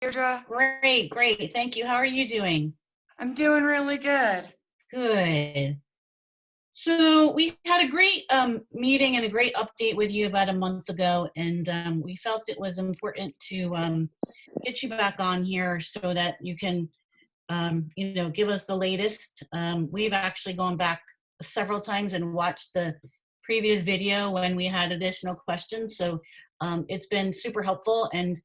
Deirdre? Great, great. Thank you. How are you doing? I'm doing really good. Good. So we had a great meeting and a great update with you about a month ago, and we felt it was important to get you back on here so that you can, give us the latest. We've actually gone back several times and watched the previous video when we had additional questions. So it's been super helpful, and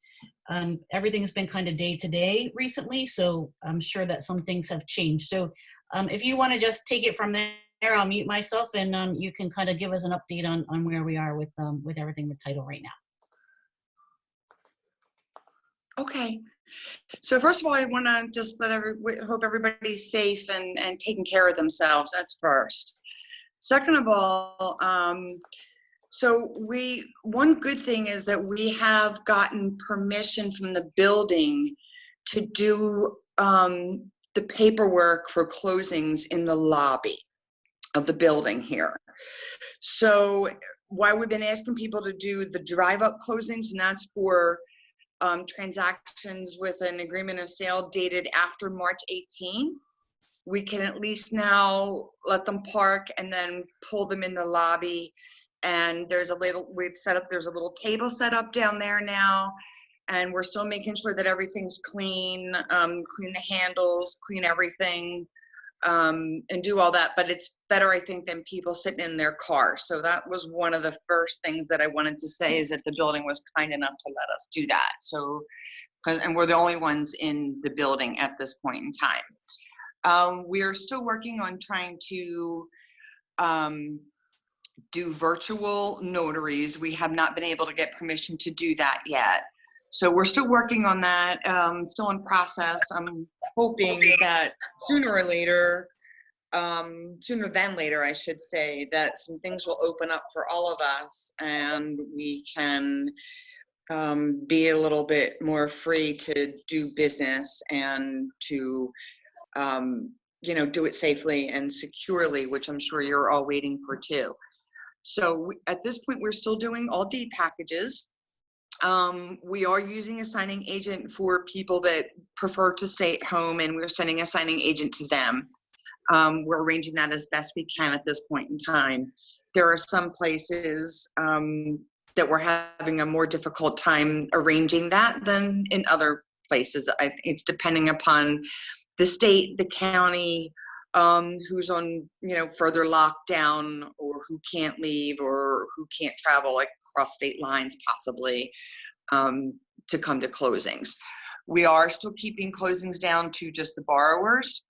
everything's been kind of day to day recently. So I'm sure that some things have changed. So if you want to just take it from there, I'll mute myself, and you can kind of give us an update on where we are with everything with title right now. Okay. So first of all, I want to just hope everybody's safe and taking care of themselves. That's first. Second of all, one good thing is that we have gotten permission from the building to do the paperwork for closings in the lobby of the building here. So while we've been asking people to do the drive-up closings, and that's for transactions with an agreement of sale dated after March 18, we can at least now let them park and then pull them in the lobby. And there's a little table set up down there now, and we're still making sure that everything's clean, clean the handles, clean everything, and do all that. But it's better, I think, than people sitting in their car. So that was one of the first things that I wanted to say, is that the building was kind enough to let us do that. So, and we're the only ones in the building at this point in time. We are still working on trying to do virtual notaries. We have not been able to get permission to do that yet. So we're still working on that, still in process. I'm hoping that sooner than later, I should say, that some things will open up for all of us, and we can be a little bit more free to do business and to do it safely and securely, which I'm sure you're all waiting for too. So at this point, we're still doing all deed packages. We are using a signing agent for people that prefer to stay at home, and we're sending a signing agent to them. We're arranging that as best we can at this point in time. There are some places that we're having a more difficult time arranging that than in other places. It's depending upon the state, the county, who's on further lockdown, or who can't leave, or who can't travel, like across state lines possibly, to come to closings. We are still keeping closings down to just the borrowers,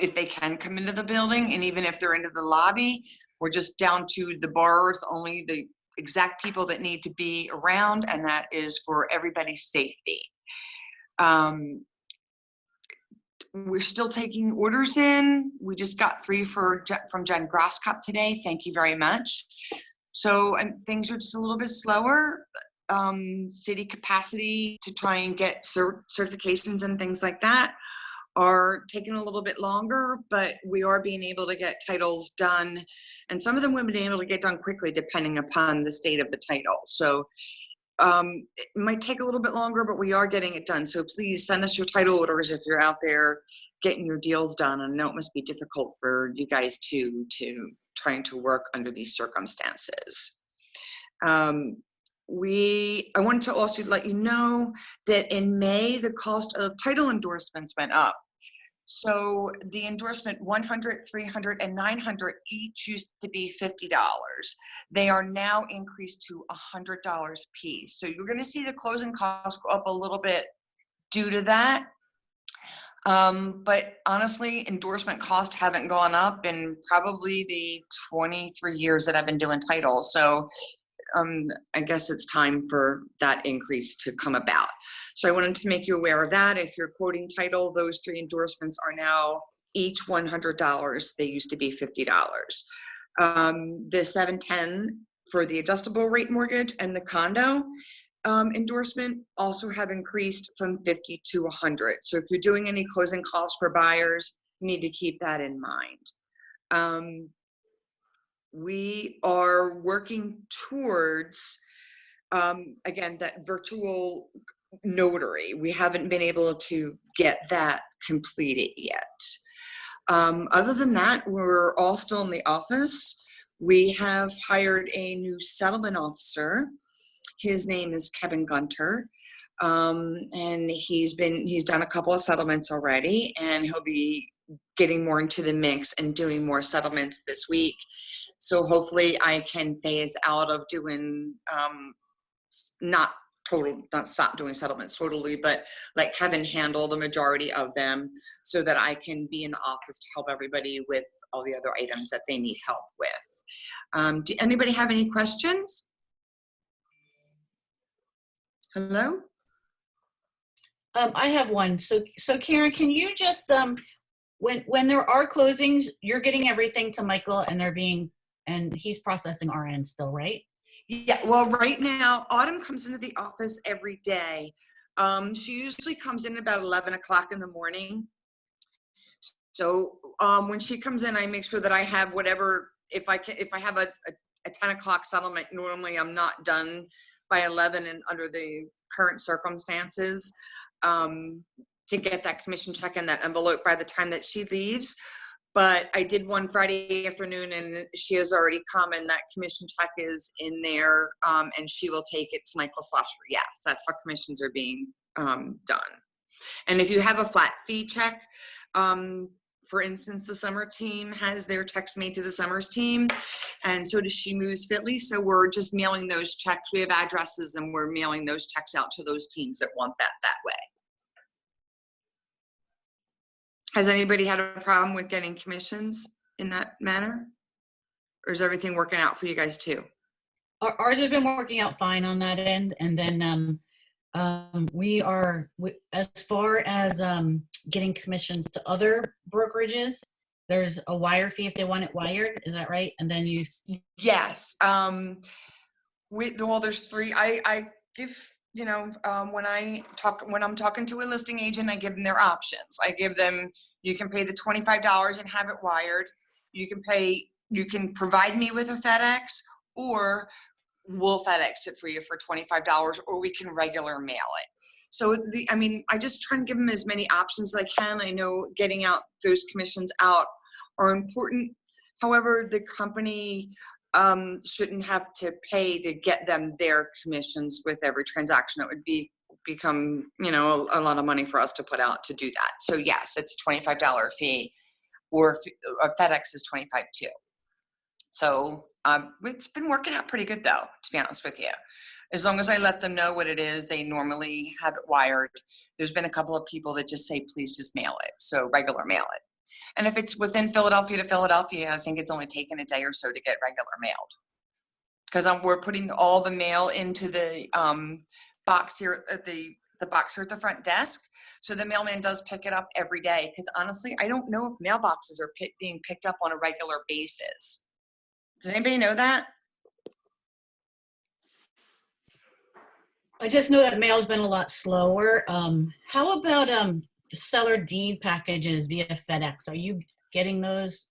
if they can come into the building, and even if they're into the lobby, we're just down to the borrowers, only the exact people that need to be around, and that is for everybody's safety. We're still taking orders in. We just got 3 from Jen Grosskop today. Thank you very much. So things are just a little bit slower. City capacity to try and get certifications and things like that are taking a little bit longer, but we are being able to get titles done. And some of them we've been able to get done quickly depending upon the state of the title. So it might take a little bit longer, but we are getting it done. So please send us your title orders if you're out there getting your deals done. And I know it must be difficult for you guys too, to trying to work under these circumstances. I wanted to also let you know that in May, the cost of title endorsements went up. So the endorsement 100, 300, and 900 each used to be $50. They are now increased to $100 a piece. So you're going to see the closing costs go up a little bit due to that. But honestly, endorsement costs haven't gone up in probably the 23 years that I've been doing title. So I guess it's time for that increase to come about. So I wanted to make you aware of that. If you're quoting title, those 3 endorsements are now each $100. They used to be $50. The 710 for the adjustable rate mortgage and the condo endorsement also have increased from 50 to 100. So if you're doing any closing costs for buyers, you need to keep that in mind. We are working towards, again, that virtual notary. We haven't been able to get that completed yet. Other than that, we're all still in the office. We have hired a new settlement officer. His name is Kevin Gunter. And he's done a couple of settlements already, and he'll be getting more into the mix and doing more settlements this week. So hopefully I can phase out of doing, not stop doing settlements totally, but let Kevin handle the majority of them so that I can be in the office to help everybody with all the other items that they need help with. Do anybody have any questions? Hello? I have one. So Karen, can you just, when there are closings, you're getting everything to Michael and he's processing our end still, right? Yeah, well, right now, Autumn comes into the office every day. She usually comes in about 11 o'clock in the morning. So when she comes in, I make sure that I have whatever, if I have a 10 o'clock settlement, normally I'm not done by 11 and under the current circumstances, to get that commission check in that envelope by the time that she leaves. But I did one Friday afternoon and she has already come and that commission check is in there, and she will take it to Michael Slasher. Yes, that's how commissions are being done. And if you have a flat fee check, for instance, the summer team has their checks made to the summers team, and so does She Moves Fitly. So we're just mailing those checks. We have addresses and we're mailing those checks out to those teams that want that way. Has anybody had a problem with getting commissions in that manner? Or is everything working out for you guys too? Ours has been working out fine on that end. And then as far as getting commissions to other brokerages, there's a wire fee if they want it wired. Is that right? And then Yes. Well, there's three. I give, when I'm talking to a listing agent, I give them their options. I give them, you can pay the $25 and have it wired. You can provide me with a FedEx, or we'll FedEx it for you for $25, or we can regular mail it. So I just try and give them as many options as I can. I know getting out those commissions out are important. However, the company shouldn't have to pay to get them their commissions with every transaction. That would become a lot of money for us to put out to do that. So yes, it's $25 fee, or FedEx is $25 too. So it's been working out pretty good though, to be honest with you. As long as I let them know what it is, they normally have it wired. There's been a couple of people that just say, please just mail it. So regular mail it. And if it's within Philadelphia to Philadelphia, I think it's only taken a day or so to get regular mailed. Because we're putting all the mail into the box here at the box here at the front desk. So the mailman does pick it up every day. Because honestly, I don't know if mailboxes are being picked up on a regular basis. Does anybody know that? I just know that mail's been a lot slower. How about seller deed packages via FedEx? Are you getting those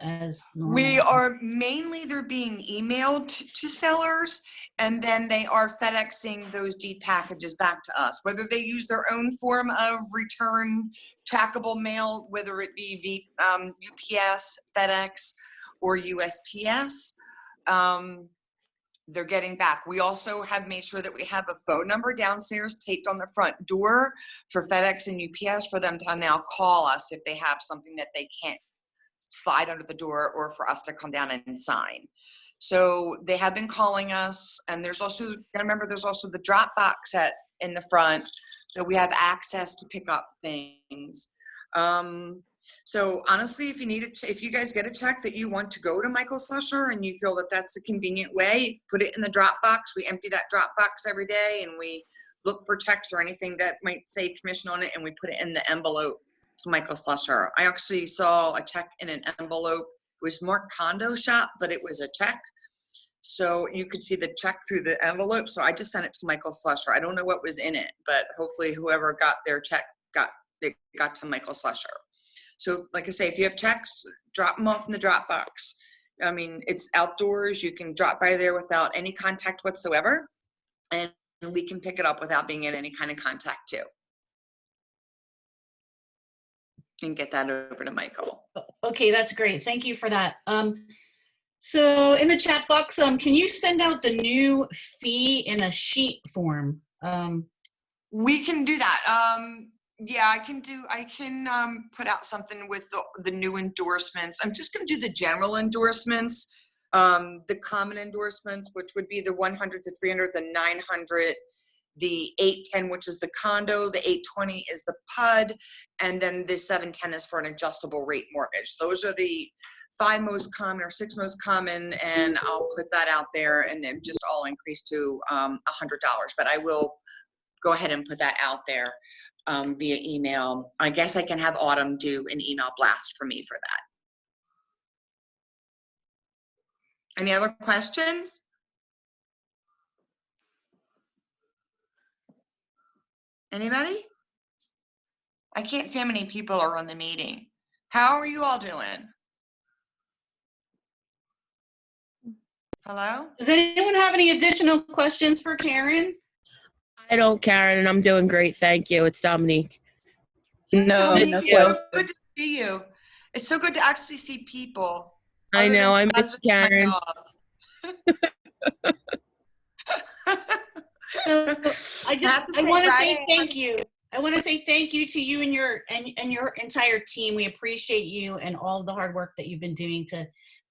as normal? We are mainly, they're being emailed to sellers, and then they are FedExing those deed packages back to us. Whether they use their own form of return trackable mail, whether it be UPS, FedEx, or USPS, they're getting back. We also have made sure that we have a phone number downstairs taped on the front door for FedEx and UPS for them to now call us if they have something that they can't slide under the door, or for us to come down and sign. So they have been calling us, and there's also the drop box in the front that we have access to pick up things. So honestly, if you guys get a check that you want to go to Michael Slusher and you feel that that's a convenient way, put it in the drop box. We empty that drop box every day, and we look for checks or anything that might say commission on it, and we put it in the envelope to Michael Slusher. I actually saw a check in an envelope. It was marked condo shop, but it was a check. So you could see the check through the envelope. So I just sent it to Michael Slusher. I don't know what was in it, but hopefully whoever got their check got to Michael Slusher. So like I say, if you have checks, drop them off in the drop box. It's outdoors. You can drop by there without any contact whatsoever. And we can pick it up without being in any kind of contact too. And get that over to Michael. Okay, that's great. Thank you for that. So in the chat box, can you send out the new fee in a sheet form? We can do that. Yeah, I can put out something with the new endorsements. I'm just going to do the general endorsements, the common endorsements, which would be the 100 to 300, the 900, the 810, which is the condo, the 820 is the PUD, and then the 710 is for an adjustable rate mortgage. Those are the 5 most common or 6 most common, and I'll put that out there, and then just all increase to $100. But I will go ahead and put that out there via email. I guess I can have Autumn do an email blast for me for that. Any other questions? Anybody? I can't see how many people are on the meeting. How are you all doing? Hello? Does anyone have any additional questions for Karen? I don't, Karen, and I'm doing great. Thank you. It's Dominique. No, Dominique, no it's so question. good to see you. It's so good to actually see people. I other know. than I my miss husband and my Karen. dog. So I say want to say Friday- thank you. I want to say thank you to you and your entire team. We appreciate you and all the hard work that you've been doing to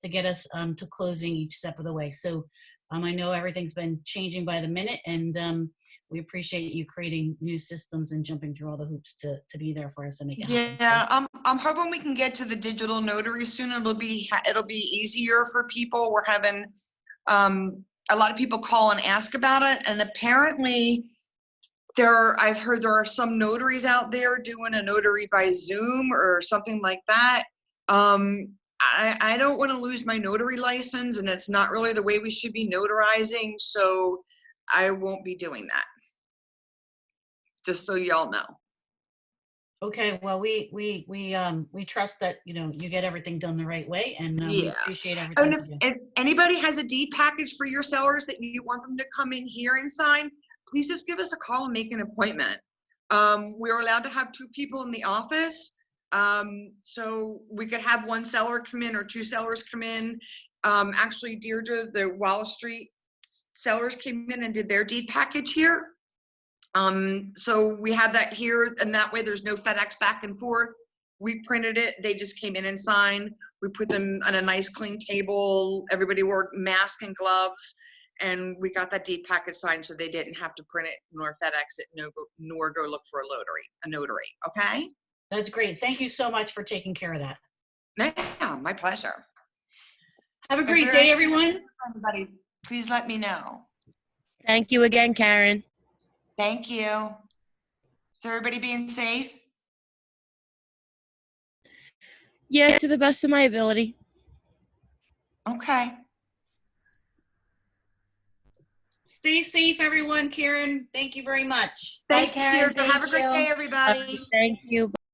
get us to closing each step of the way. So I know everything's been changing by the minute, and we appreciate you creating new systems and jumping through all the hoops to be there for us and make it happen. Yeah, I'm hoping we can get to the digital notary soon. It'll be easier for people. We're having a lot of people call and ask about it, and apparently I've heard there are some notaries out there doing a notary by Zoom or something like that. I don't want to lose my notary license, and it's not really the way we should be notarizing, so I won't be doing that. Just so y'all know. Okay, well, we trust that you get everything done the right way, and we Yeah. appreciate everything. And if anybody has a deed package for your sellers that you want them to come in here and sign, please just give us a call and make an appointment. We're allowed to have 2 people in the office. So we could have 1 seller come in or 2 sellers come in. Actually, Deirdre, the Wallace Street sellers came in and did their deed package here. So we have that here, and that way there's no FedEx back and forth. We printed it, they just came in and signed. We put them on a nice clean table. Everybody wore masks and gloves, and we got that deed package signed so they didn't have to print it nor FedEx it, nor go look for a notary, okay? That's great. Thank you so much for taking care of that. Yeah, my pleasure. Have a If great there are day, any everyone. Everybody, please let me know. Thank you again, Karen. Thank you. Is everybody being safe? Yeah, to the best of my ability. Okay. Stay safe, everyone. Karen, thank you very much. Thanks, Karen. Deirdre. Thank Have a great you. day, everybody. Thank you.